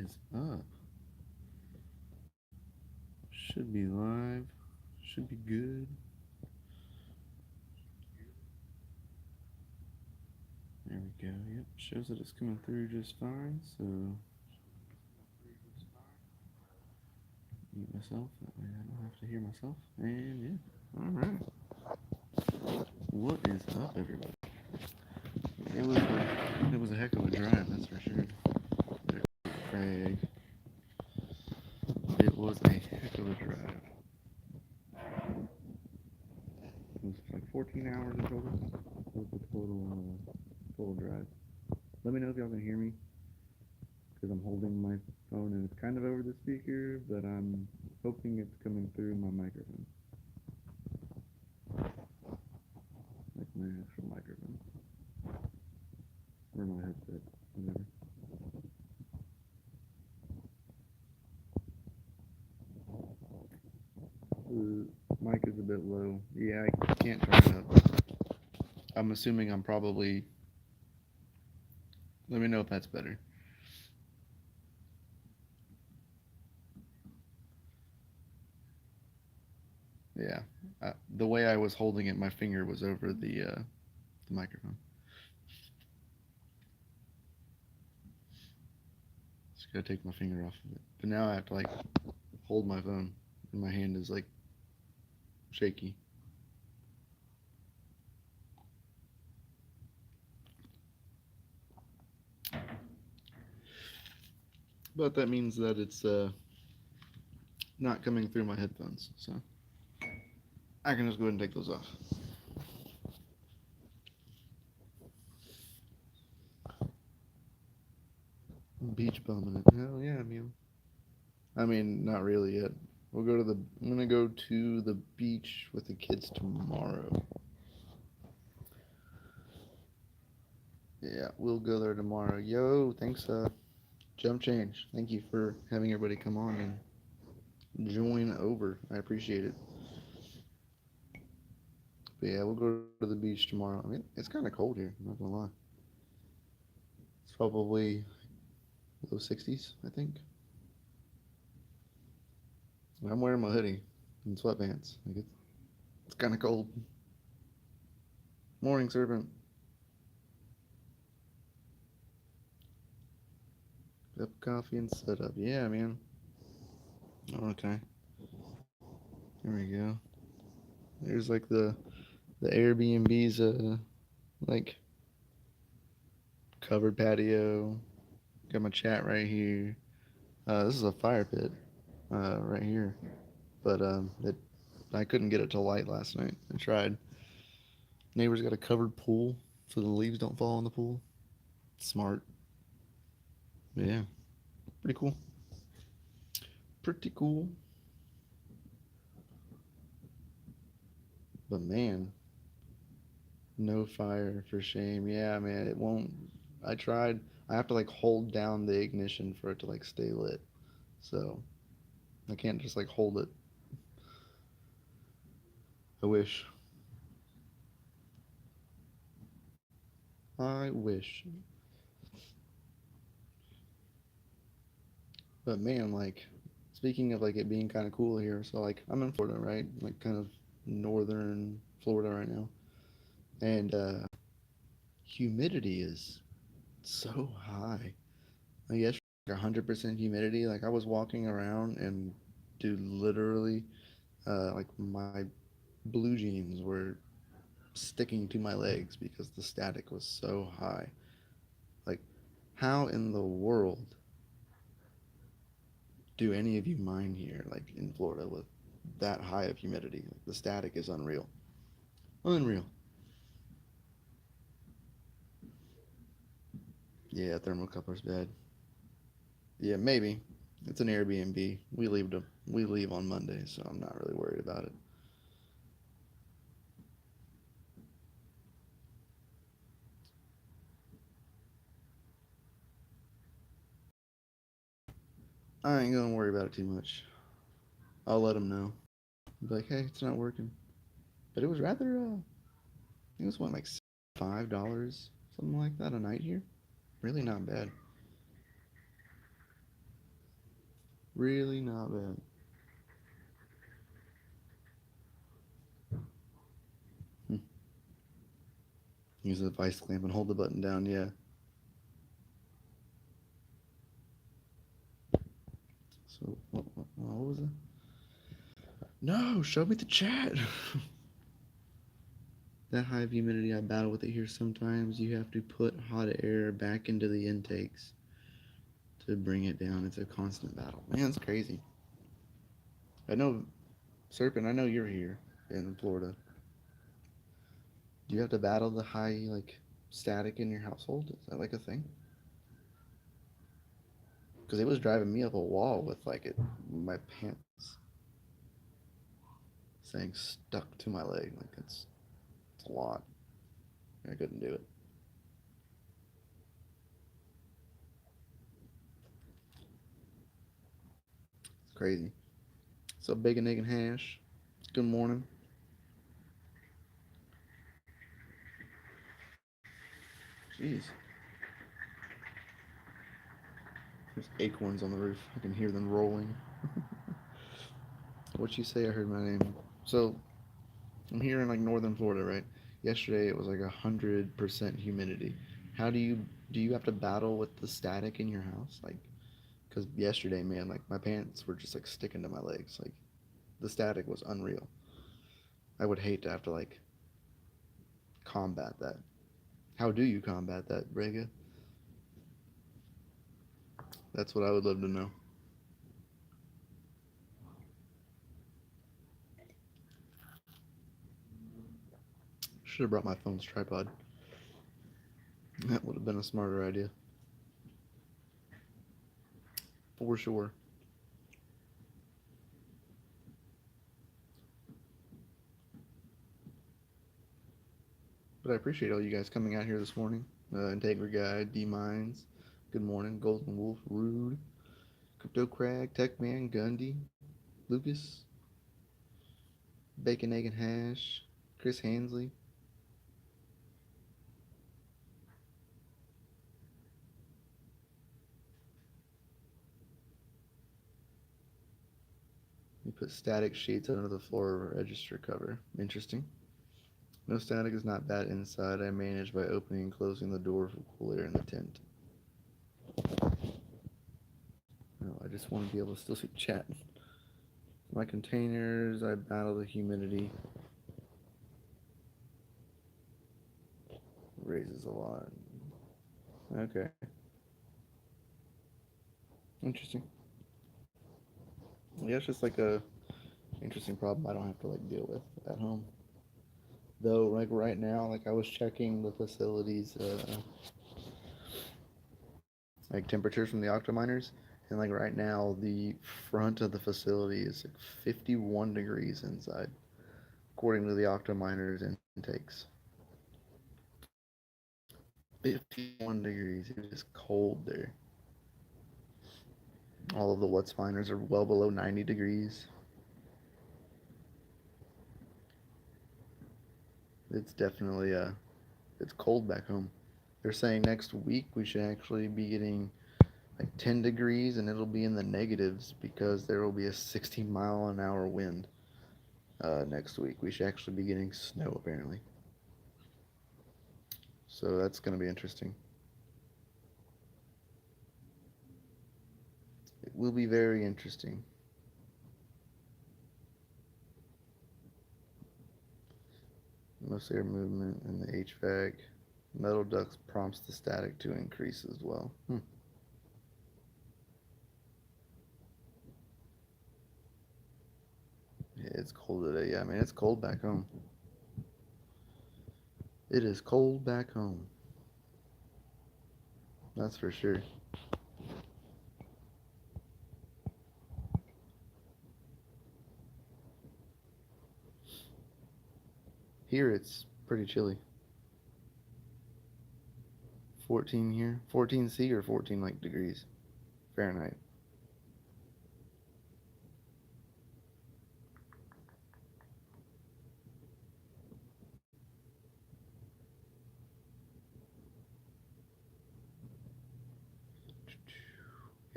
is up? Should be live. Should be good. There we go. Yep, shows that it's coming through just fine. So mute myself. That way I don't have to hear myself. And yeah, all right. What is up, everybody? It was a heck of a drive, that's for sure. Craig. It was a heck of a drive. It was like 14 hours in total. Was the total drive. Let me know if y'all can hear me, because I'm holding my phone and it's kind of over the speaker, but I'm hoping it's coming through my microphone, like my actual microphone, or my headset, whatever. The mic is a bit low. Yeah, I can't turn it up. I'm assuming I'm probably. Let me know if that's better. Yeah, the way I was holding it, my finger was over the microphone. Just gotta take my finger off of it. But now I have to like hold my phone, and my hand is like shaky. But that means that it's not coming through my headphones, so I can just go ahead and take those off. Beach bumming it. Hell yeah, man. I mean, not really yet. We'll go to the. I'm gonna go to the beach with the kids tomorrow. Yeah, we'll go there tomorrow. Yo, thanks, Jump Change. Thank you for having everybody come on and join over. I appreciate it. But yeah, we'll go to the beach tomorrow. I mean, it's kind of cold here. I'm not gonna lie. It's probably low 60s, I think. I'm wearing my hoodie and sweatpants. Like it's kind of cold. Morning, servant. Cup of coffee and setup. Yeah, man. Okay. There we go. There's like the Airbnb's like covered patio. Got my chat right here. This is a fire pit right here, but I couldn't get it to light last night. I tried. Neighbor's got a covered pool so the leaves don't fall in the pool. Smart. But yeah, pretty cool. Pretty cool. But man, no fire for shame. Yeah, man, it won't. I tried. I have to like hold down the ignition for it to like stay lit. So I can't just like hold it. I wish. I wish. But man, like speaking of like it being kind of cool here, so like I'm in Florida, right? Like kind of northern Florida right now, and humidity is so high. Like yesterday, like 100% humidity. Like I was walking around and dude, literally, like my blue jeans were sticking to my legs because the static was so high. Like, how in the world do any of you mine here, like in Florida, with that high of humidity? Like, the static is unreal. Unreal. Yeah, thermocoupler's bad. Yeah, maybe. It's an Airbnb. We leave on Monday, so I'm not really worried about it. I ain't gonna worry about it too much. I'll let them know. Be like, hey, it's not working. But it was rather, it was what, like $5, something like that a night here. Really not bad. Really not bad. Hmm. Use the vice clamp and hold the button down. Yeah. So what was it? No, show me the chat. That high humidity, I battle with it here sometimes. You have to put hot air back into the intakes to bring it down. It's a constant battle. Man, it's crazy. I know, Serpent, I know you're here in Florida. Do you have to battle the high, like, static in your household? Is that, like, a thing? Because it was driving me up a wall with, like, my pants saying stuck to my leg. Like, it's a lot. I couldn't do it. It's crazy. So, bacon, egg, and hash. Good morning. Jeez. There's acorns on the roof. I can hear them rolling. What you say? I heard my name. So I'm here in like northern Florida, right? Yesterday it was like 100% humidity. How do you have to battle with the static in your house? Like, because yesterday, man, like my pants were just like sticking to my legs. Like the static was unreal. I would hate to have to like combat that. How do you combat that, Brega? That's what I would love to know. Should have brought my phone's tripod. That would have been a smarter idea. For sure. But I appreciate all you guys coming out here this morning. Integra Guy, D Mines, good morning. Golden Wolf, Rude, Crypto Crag, Tech Man, Gundy, Lucas, Bacon, Egg, and Hash, Chris Hansley. We put static sheets under the floor register cover. Interesting. No static is not bad inside. I manage by opening and closing the door for cool air in the tent. No, I just want to be able to still see chat. My containers, I battle the humidity. Raises a lot. Okay. Interesting. Yeah, it's just like a interesting problem I don't have to like deal with at home. Though, like right now, like I was checking the facilities, like temperatures from the octominers, and like right now, the front of the facility is like 51 degrees inside, according to the octominers intakes. 51 degrees. It is cold there. All of the what's finers are well below 90 degrees. It's definitely it's cold back home. They're saying next week we should actually be getting like 10 degrees and it'll be in the negatives because there will be a 60-mile-an-hour wind next week. We should actually be getting snow apparently. So that's going to be interesting. It will be very interesting. Most air movement in the HVAC. Metal ducts prompts the static to increase as well. Yeah, it's cold today. Yeah, I mean, it's cold back home. It is cold back home. That's for sure. Here it's pretty chilly. 14 here. 14 C or 14 like degrees Fahrenheit.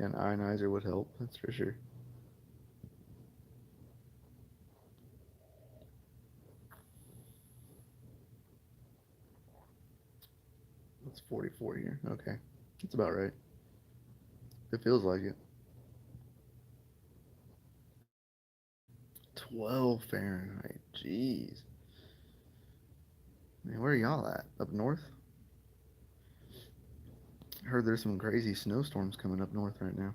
An ionizer would help, that's for sure. It's 44 here. Okay. That's about right. It feels like it. 12 Fahrenheit. Jeez. Man, where are y'all at? Up north? I heard there's some crazy snowstorms coming up north right now.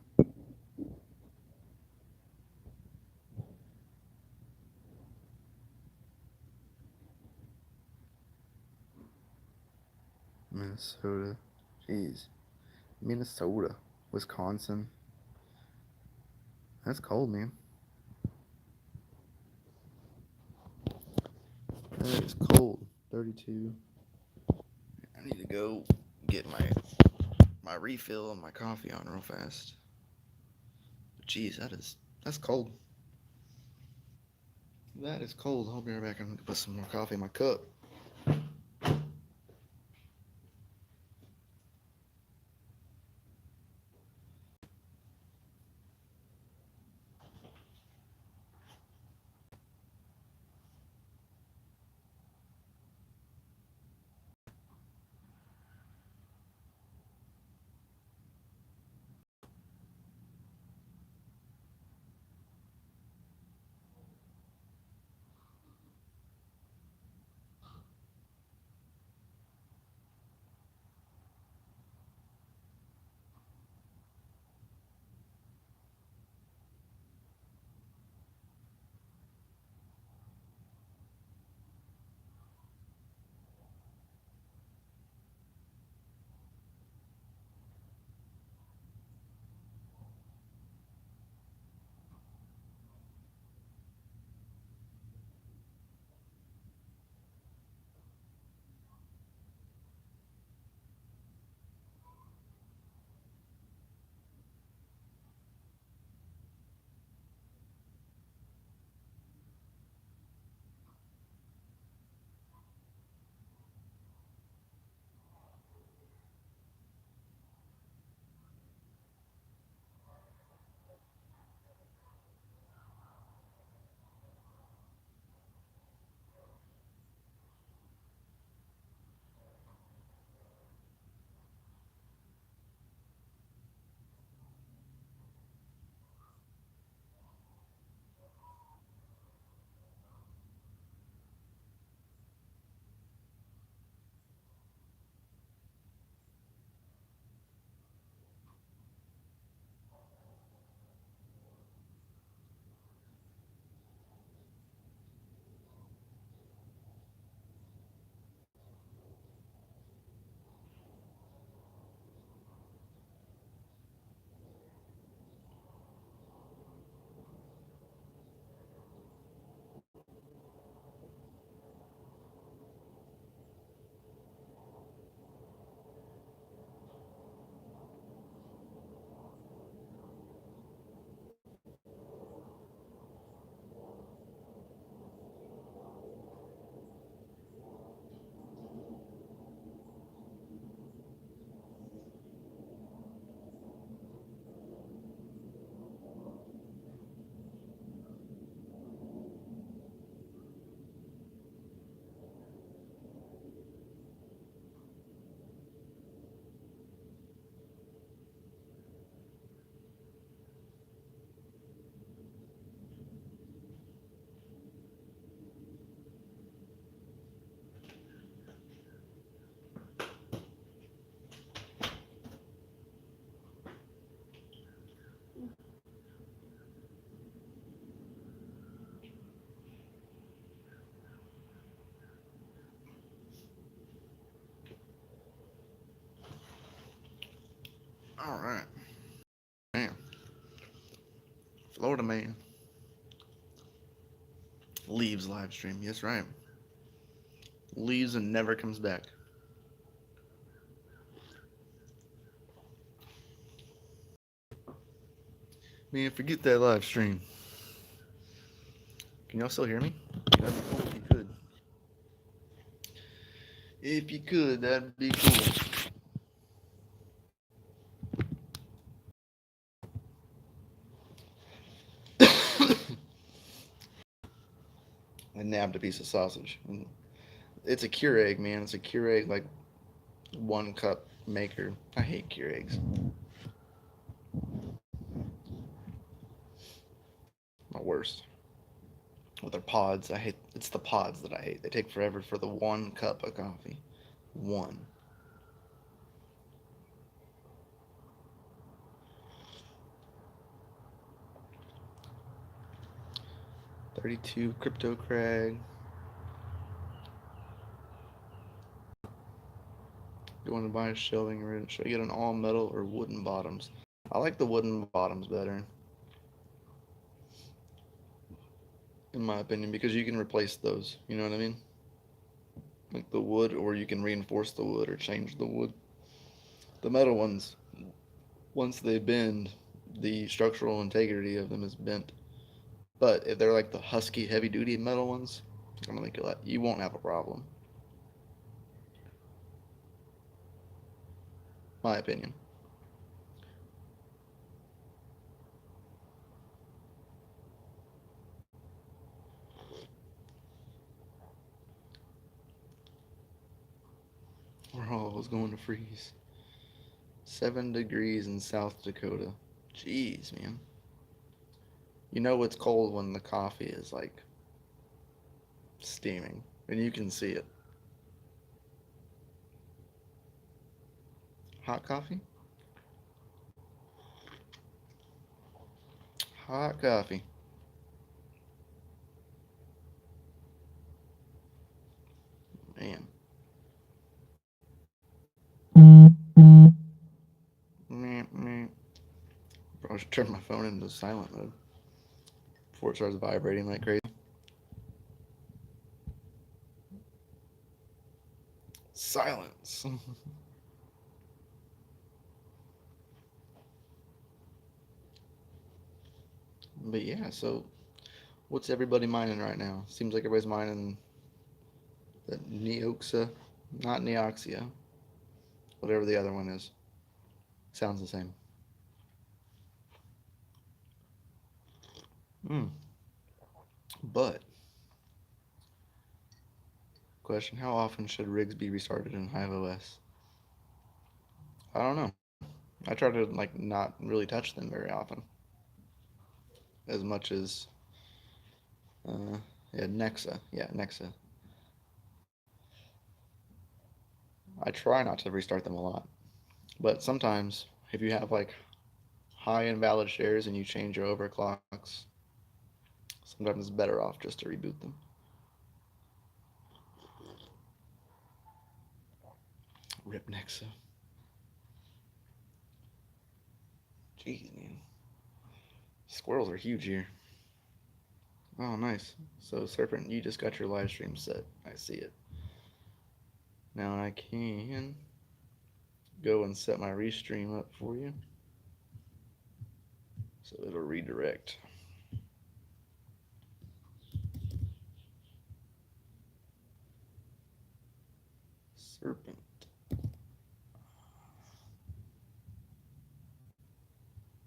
Minnesota. Jeez. Minnesota. Wisconsin. That's cold, man. That is cold. 32. I need to go get my refill on my coffee on real fast. Jeez, that's cold. That is cold. I'll be right back. I'm gonna put some more coffee in my cup. All right. Damn. Florida man leaves live stream. Yes, right. Leaves and never comes back. Man, forget that live stream. Can y'all still hear me? That'd be cool if you could. If you could, that'd be cool. nabbed a piece of sausage. And it's a Keurig, man. It's a Keurig like 1 cup maker. I hate Keurigs. My worst. With their pods, I hate. It's the pods that I hate. They take forever for the 1 cup of coffee. One. 32 Crypto Crag. You want to buy a shelving unit? Should I get an all metal or wooden bottoms? I like the wooden bottoms better, in my opinion, because you can replace those. You know what I mean? Like the wood, or you can reinforce the wood or change the wood. The metal ones, once they bend, the structural integrity of them is bent. But if they're like the husky, heavy duty metal ones, I'm gonna make it like you won't have a problem. My opinion. We're always going to freeze. 7 degrees in South Dakota. Jeez, man. You know it's cold when the coffee is like steaming, and you can see it. Hot coffee? Hot coffee. Man. Meh, meh. Probably should turn my phone into silent mode before it starts vibrating like crazy. Silence. But yeah, so what's everybody mining right now? Seems like everybody's mining the Neoxa, not Neoxia, whatever the other one is. Sounds the same. Mm. But, question, how often should rigs be restarted in HiveOS? I don't know. I try to like not really touch them very often, as much as yeah, Nexa. Yeah, Nexa. I try not to restart them a lot, but sometimes if you have like high invalid shares and you change your overclocks, sometimes it's better off just to reboot them. Rip Nexa. Jeez, man. Squirrels are huge here. Oh, nice. So, Serpent, you just got your live stream set. I see it. Now I can go and set my restream up for you. So it'll redirect. Serpent.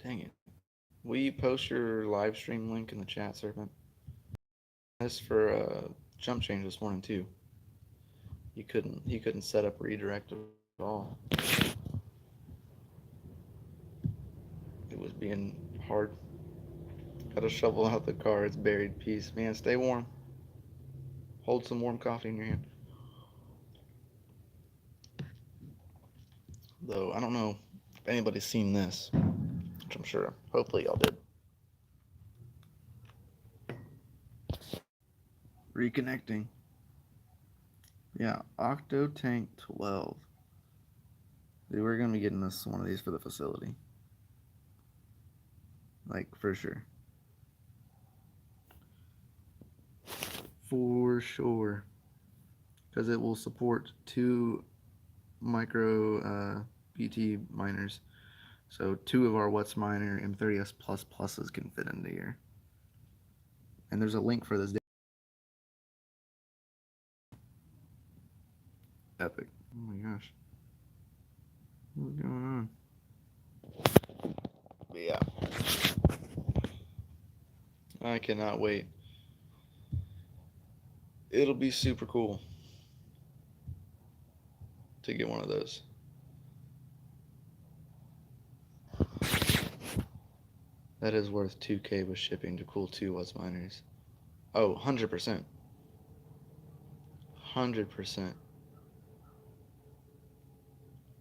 Dang it. Will you post your live stream link in the chat, Serpent? This for jump change this morning too. He couldn't set up redirect at all. It was being hard. Gotta shovel out the car. It's buried piece. Man, stay warm. Hold some warm coffee in your hand. Though I don't know if anybody's seen this, which I'm sure, hopefully y'all did. Reconnecting. Yeah, Octo Tank 12. Dude, we're gonna be getting this one of these for the facility. Like for sure. For sure. Because it will support 2 micro BT miners. So 2 of our WhatsMiner M30S Plus Pluses can fit into here. And there's a link for this. Epic. Oh my gosh. What's going on? But yeah. I cannot wait It'll be super cool to get one of those. That is worth 2K with shipping to cool 2 watts miners. Oh, 100%. 100%.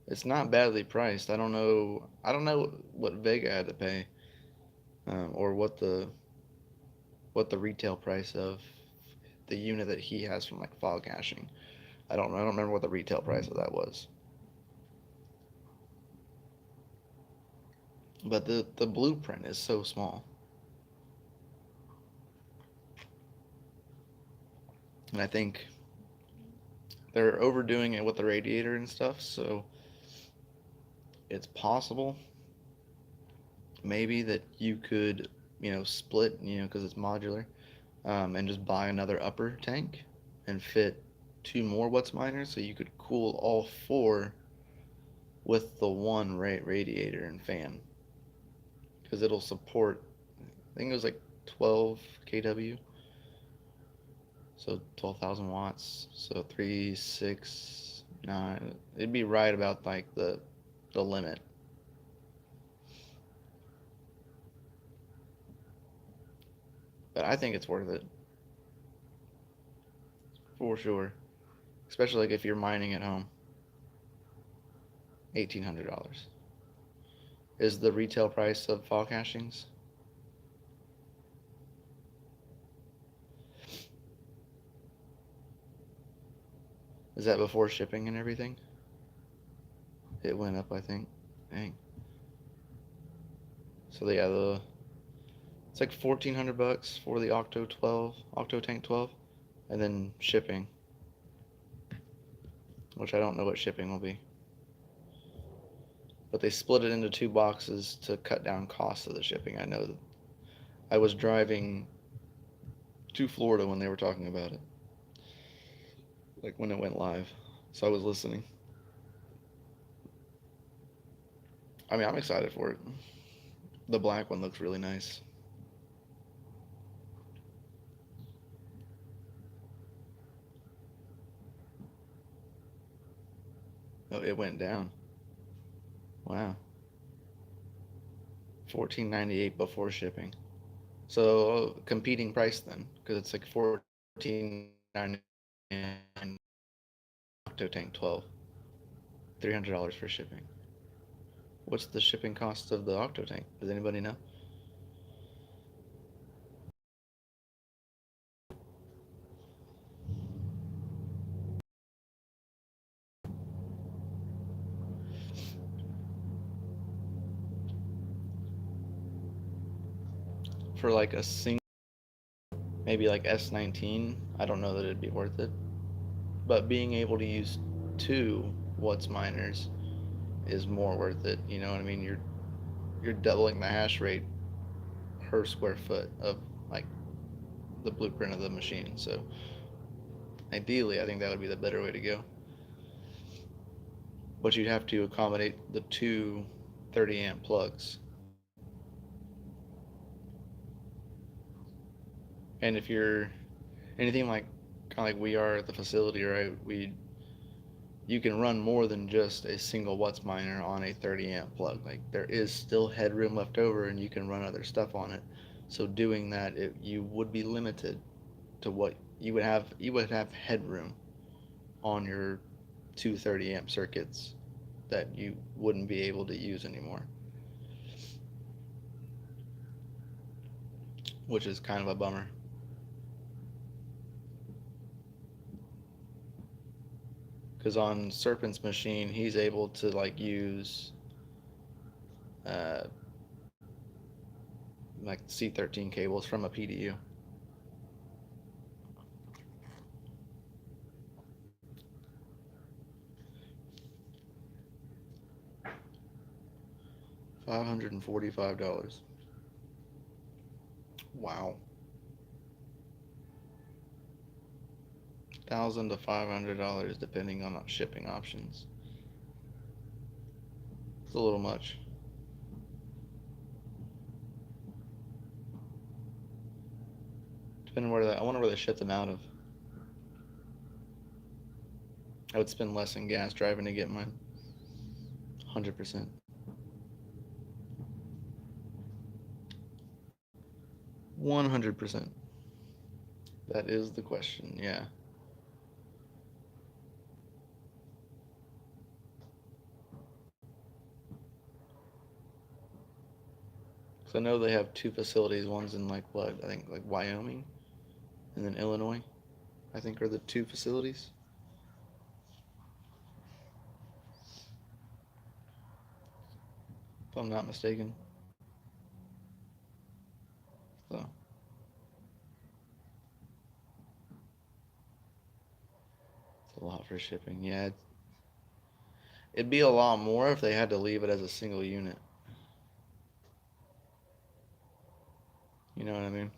It's not badly priced. I don't know. I don't know what Vega had to pay, or what the retail price of the unit that he has from like fog caching. I don't remember what the retail price of that was. But the blueprint is so small, and I think they're overdoing it with the radiator and stuff. So it's possible, maybe, that you could, split, because it's modular, and just buy another upper tank and fit 2 more watts miners, so you could cool all 4 with the one radiator and fan, because it'll support. I think it was like 12 kW, so 12,000 watts. So 3, 6, 9. It'd be right about like the limit. But I think it's worth it for sure, especially like if you're mining at home. $1,800 is the retail price of fog cachings. Is that before shipping and everything? It went up, I think. Dang. So yeah, the it's like $1,400 for the Octo Tank 12, and then shipping, which I don't know what shipping will be. But they split it into 2 boxes to cut down costs of the shipping. I know that I was driving to Florida when they were talking about it, like when it went live. So I was listening. I mean, I'm excited for it. The black one looks really nice. Oh, it went down. Wow. 14.98 before shipping. So competing price then, because it's like 14.99 Octo Tank 12, $300 for shipping. What's the shipping cost of the Octo Tank? Does anybody know? For like a single, maybe like S19, I don't know that it'd be worth it. But being able to use 2 watts miners is more worth it. You know what I mean? You're doubling the hash rate per square foot of like the blueprint of the machine. So ideally, I think that would be the better way to go. But you'd have to accommodate the two 30 amp plugs. And if you're anything like kind of like we are at the facility, right? You can run more than just a single watts miner on a 30 amp plug. Like there is still headroom left over, and you can run other stuff on it. So doing that, you would be limited to what you would have. You would have headroom on your 230 amp circuits that you wouldn't be able to use anymore, which is kind of a bummer. Because on Serpent's machine, he's able to like use uh, like C13 cables from a PDU. $545. Wow. $1,000 to $500 depending on shipping options. It's a little much. Depending where I wonder where they ship them out of. I would spend less in gas driving to get mine. 100%. 100%. That is the question, yeah. So I know they have two facilities. One's in like what? I think like Wyoming and then Illinois. I think are the two facilities. If I'm not mistaken. So it's a lot for shipping. Yeah, it'd be a lot more if they had to leave it as a single unit. You know what I mean?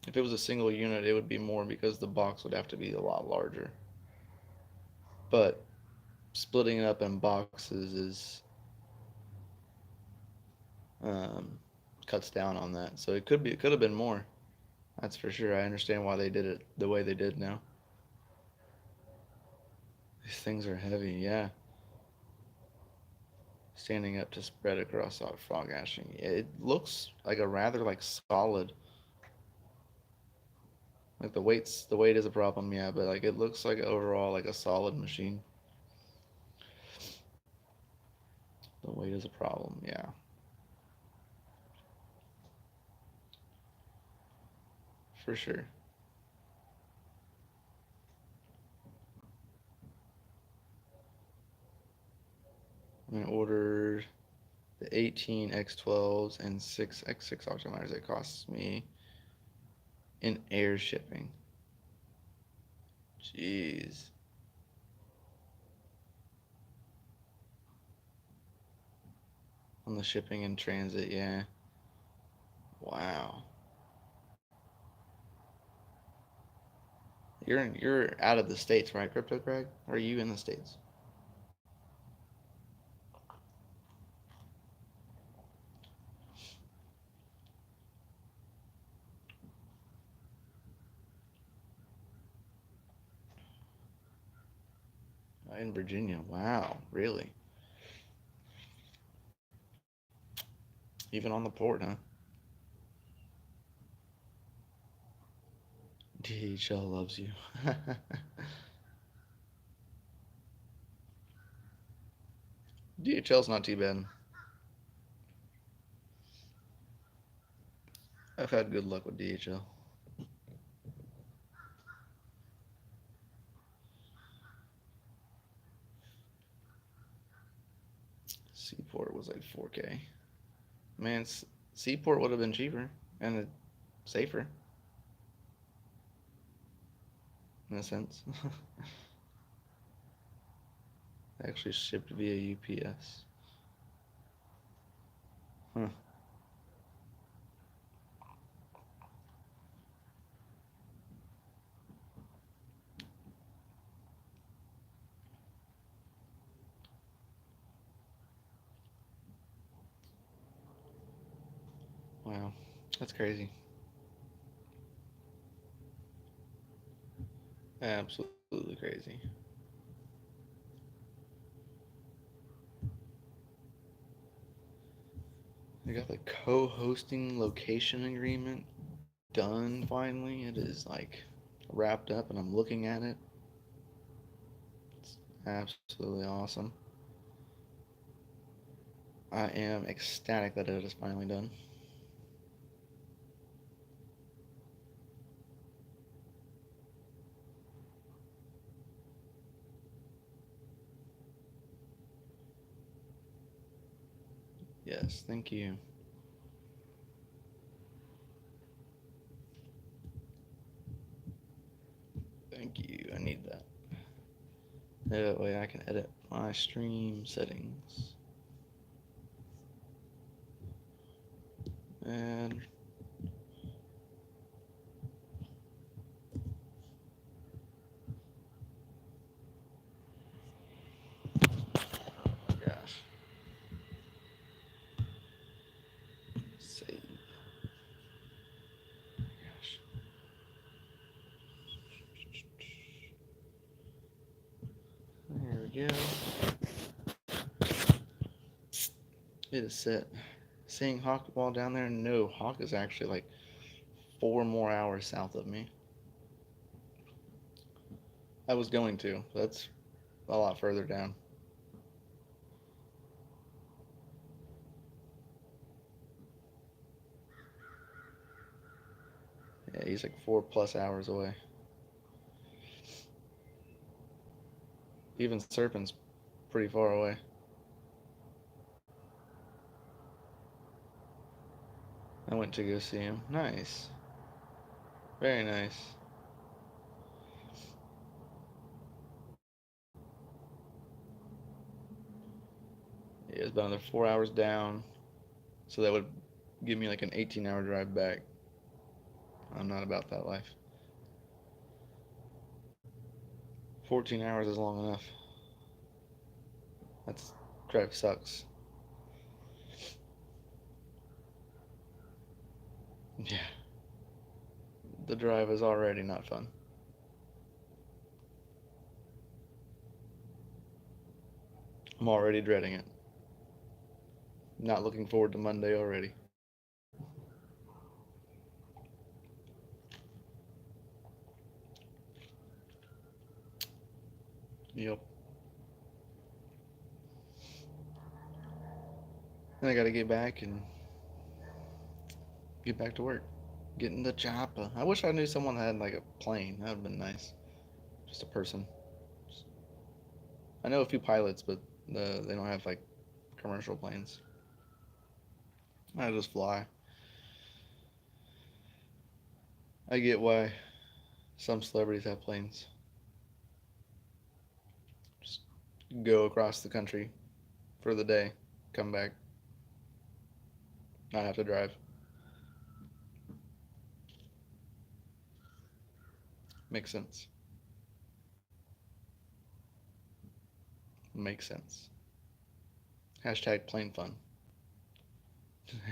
If it was a single unit, it would be more because the box would have to be a lot larger. But splitting it up in boxes is um, cuts down on that. So it could have been more. That's for sure. I understand why they did it the way they did now. These things are heavy, yeah. Standing up to spread across fog ashing. It looks like a rather like solid. Like the weight is a problem, yeah, but like it looks like overall like a solid machine. The weight is a problem, yeah. For sure. I'm gonna order the 18 X12s and 6 X6 optimizers. It costs me in air shipping. Jeez. On the shipping and transit, yeah. Wow. You're out of the states, right, Crypto Craig? Or are you in the states? In Virginia. Wow, really? Even on the port, huh? DHL loves you. DHL's not too bad. I've had good luck with DHL. Seaport was like 4K. Man, Seaport would have been cheaper and safer in a sense. Actually shipped via UPS. Huh. Wow. That's crazy. Absolutely crazy. I got the co-hosting location agreement done finally. It is like wrapped up and I'm looking at it. It's absolutely awesome. I am ecstatic that it is finally done. Yes, thank you. Thank you. I need that. That way I can edit my stream settings. And gosh, save. Gosh. we go. It is set. Seeing Hawk while down there? No, Hawk is actually like 4 more hours south of me. I was going to. That's a lot further down. Yeah, he's like 4+ hours away. Even Serpent's pretty far away. I went to go see him. Nice. Very nice. Yeah, it's about another 4 hours down. So that would give me like an 18-hour drive back. I'm not about that life. 14 hours is long enough. That's drive sucks. Yeah. The drive is already not fun. I'm already dreading it. Not looking forward to Monday already. Yep. And I gotta get back and get back to work. Get in the chopper. I wish I knew someone that had like a plane. That would have been nice. Just a person. I know a few pilots, but they don't have like commercial planes. I just fly. I get why some celebrities have planes. Just go across the country for the day, come back, not have to drive. Makes sense. Makes sense. Hashtag plane fun.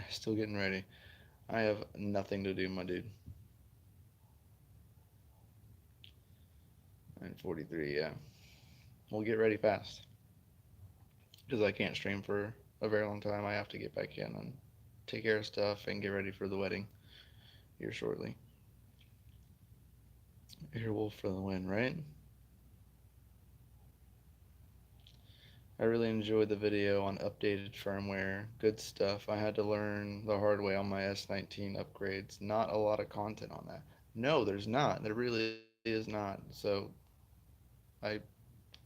Still getting ready. I have nothing to do, my dude. 9:43. Yeah. We'll get ready fast because I can't stream for a very long time. I have to get back in and take care of stuff and get ready for the wedding here shortly. Airwolf for the win, right? I really enjoyed the video on updated firmware. Good stuff. I had to learn the hard way on my S19 upgrades. Not a lot of content on that. No, there's not. There really is not. So I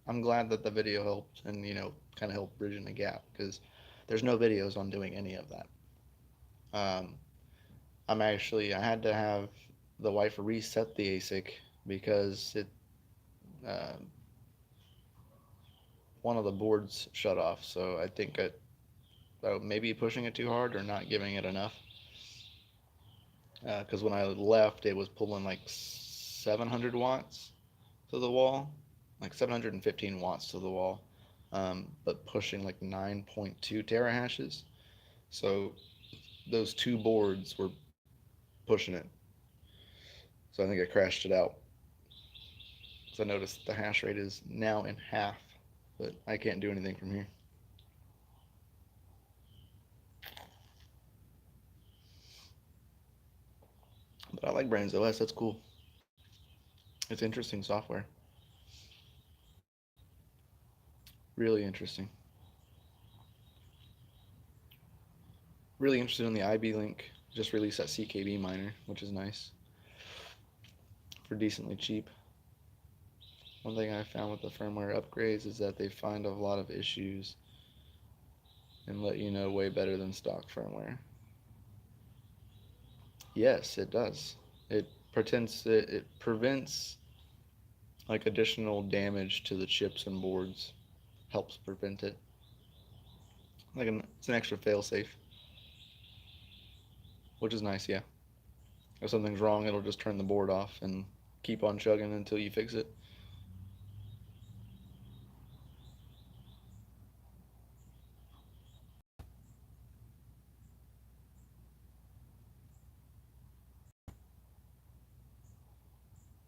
I'm glad that the video helped and kind of helped bridging the gap because there's no videos on doing any of that. Um, I had to have the wife reset the ASIC because it uh, one of the boards shut off. So I think maybe pushing it too hard or not giving it enough. Because when I left, it was pulling like 700 watts to the wall, like 715 watts to the wall, but pushing like 9.2 terahashes. So those two boards were pushing it. So I think I crashed it out. So I noticed the hash rate is now in half, but I can't do anything from here. But I like Brains OS. That's cool. It's interesting software. Really interesting. Really interested in the IB link. Just released that CKB which is nice for decently cheap. One thing I found with the firmware upgrades is that they find a lot of issues and let you know way better than stock firmware. Yes, it does. It prevents like additional damage to the chips and boards. Helps prevent it. It's an extra fail safe, which is nice. Yeah, if something's wrong, it'll just turn the board off and keep on chugging until you fix it.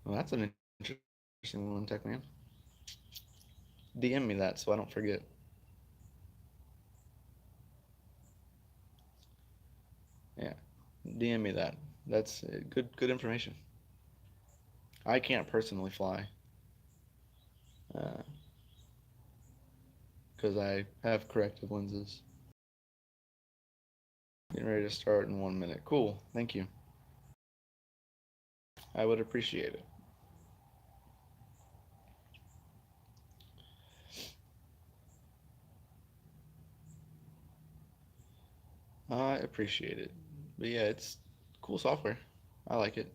Well, that's an interesting one, Tech Man. DM me that so I don't forget. Yeah, DM me that. That's good information. I can't personally fly because I have corrective lenses. Getting ready to start in 1 minute. Cool. Thank you. I would appreciate it. I appreciate it. But yeah, it's cool software. I like it.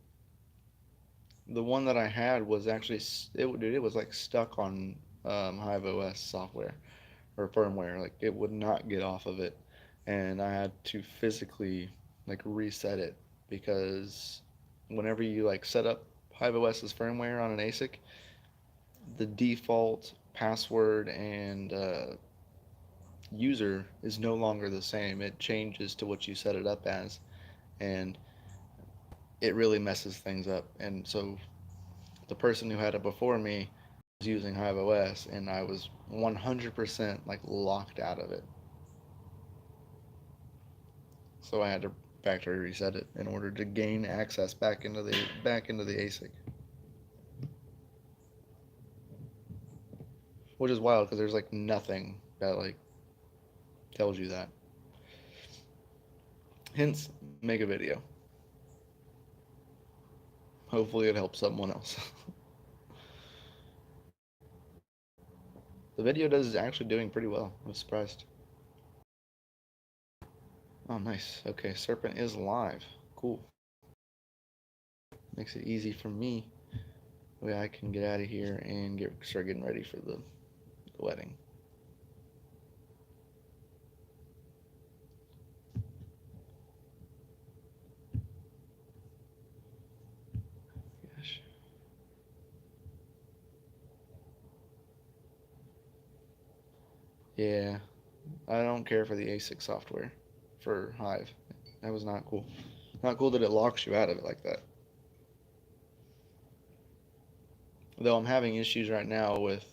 The one that I had was actually it was like stuck on HiveOS software or firmware. Like it would not get off of it, and I had to physically like reset it because whenever you like set up HiveOS's firmware on an ASIC, the default password and user is no longer the same. It changes to what you set it up as, and it really messes things up. And so the person who had it before me was using HiveOS, and I was 100% like locked out of it. So I had to factory reset it in order to gain access back into the ASIC, which is wild because there's like nothing that like tells you that. Hence, make a video. Hopefully, it helps someone else. The video is actually doing pretty well. I was surprised. Oh, nice. Okay, Serpent is live. Cool. Makes it easy for me. The way I can get out of here and start getting ready for the wedding. Gosh. Yeah, I don't care for the ASIC software for Hive. That was not cool. Not cool that it locks you out of it like that. Though I'm having issues right now with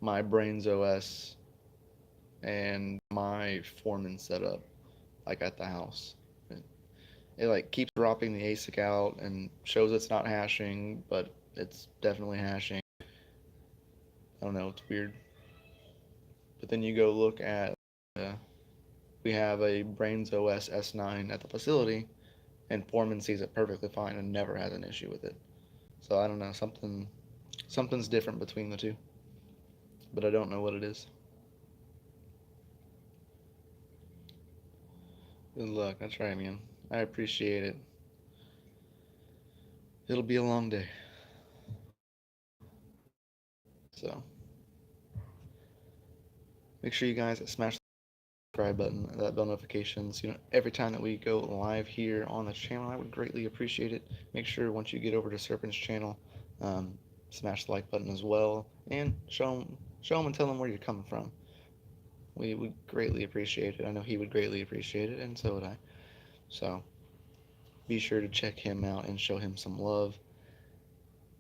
my Brains OS and my Foreman setup, like at the house. It like keeps dropping the ASIC out and shows it's not hashing, but it's definitely hashing. I don't know, it's weird. But then you go look at uh, we have a Brains OS S9 at the facility, and Foreman sees it perfectly fine and never has an issue with it. So I don't know, something's different between the two, but I don't know what it is. Good luck. I try, man. I appreciate it. It'll be a long day. So make sure you guys smash the subscribe button, that bell notifications. Every time that we go live here on the channel, I would greatly appreciate it. Make sure once you get over to Serpent's channel, um, smash the like button as well, and show him and tell him where you're coming from. We would greatly appreciate it. I know he would greatly appreciate it, and so would I. So be sure to check him out and show him some love.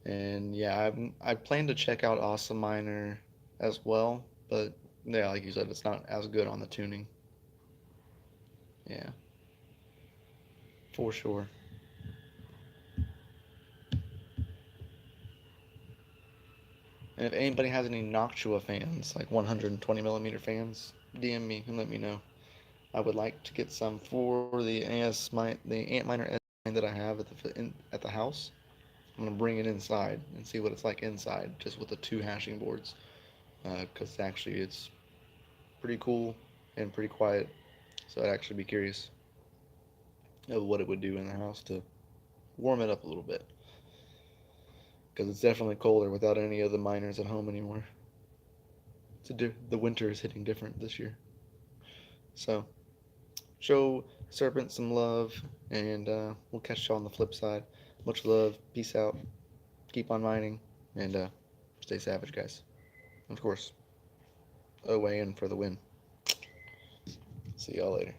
And yeah, I plan to check out AwesomeMiner as well, but yeah, like you said, it's not as good on the tuning. Yeah, for sure. And if anybody has any Noctua fans, like 120 millimeter fans, DM me and let me know. I would like to get some for the Antminer S9 that I have at the house. I'm gonna bring it inside and see what it's like inside, just with the two hashing boards, because actually it's pretty cool and pretty quiet. So I'd actually be curious of what it would do in the house to warm it up a little bit, because it's definitely colder without any of the miners at home anymore. The winter is hitting different this year. So show Serpent some love, and we'll catch you on the flip side. Much love. Peace out. Keep on mining, and stay savage, guys. Of course, away in for the win. See y'all later.